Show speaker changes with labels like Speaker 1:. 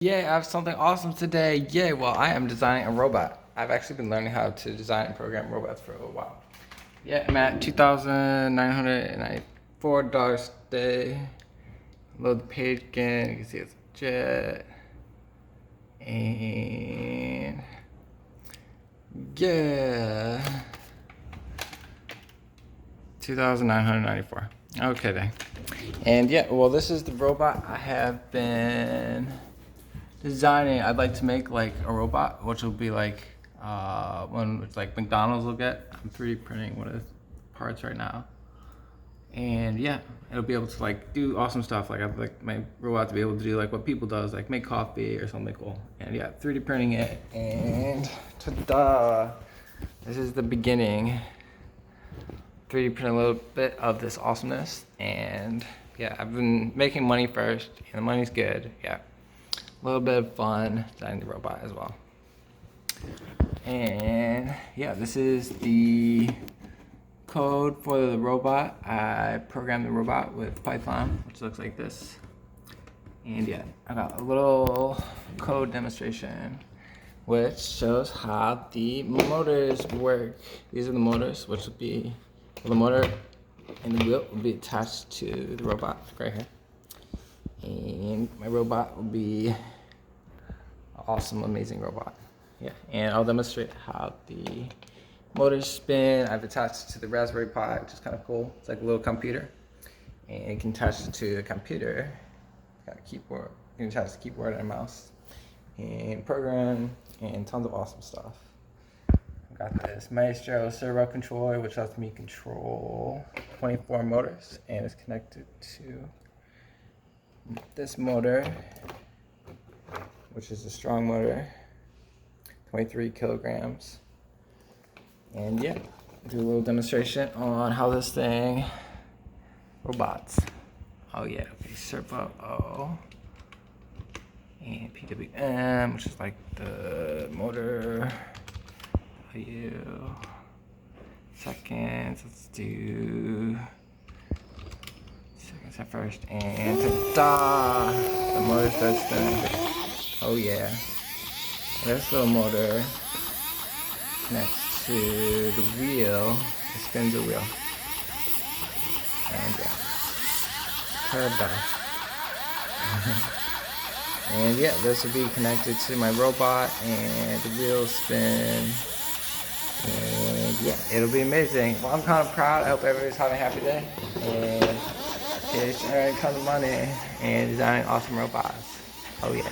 Speaker 1: Yeah, I have something awesome today. Yeah, well, I am designing a robot. I've actually been learning how to design and program robots for a while. Yeah, I'm at $2,994 today. Load the page again. You can see it's a jet. And yeah, 2,994. Okay then. And yeah, well, this is the robot I have been designing. I'd like to make like a robot, which will be like one which like McDonald's will get. I'm 3D printing one of the parts right now, and yeah, it'll be able to like do awesome stuff. Like I'd like my robot to be able to do like what people does, like make coffee or something cool. And yeah, 3D printing it, and ta-da! This is the beginning. 3D print a little bit of this awesomeness, and yeah, I've been making money first, and the money's good. Yeah. A little bit of fun designing the robot as well. And yeah, this is the code for the robot. I programmed the robot with Python, which looks like this. And yeah, I got a little code demonstration which shows how the motors work. These are the motors, which will be, well, the motor and the wheel will be attached to the robot right here. And my robot will be an awesome, amazing robot. Yeah, and I'll demonstrate how the motors spin. I've attached it to the Raspberry Pi, which is kind of cool. It's like a little computer, and you can attach it to the computer. Got a keyboard. You can attach the keyboard and a mouse, and program, and tons of awesome stuff. I've got this Maestro servo controller, which lets me control 24 motors, and it's connected to this motor, which is a strong motor, 23 kilograms. And yeah, do a little demonstration on how this thing robots. Oh yeah, okay, servo O and PWM, which is like the motor value. Seconds, let's do seconds at first, and ta-da! The motor starts spinning. Oh yeah. This little motor connects to the wheel. It spins the wheel. And yeah. Ta-da. And yeah, this will be connected to my robot, and the wheels spin. And yeah, it'll be amazing. Well, I'm kind of proud. I hope everybody's having a happy day. And it's generating tons of money and designing awesome robots. Oh yeah.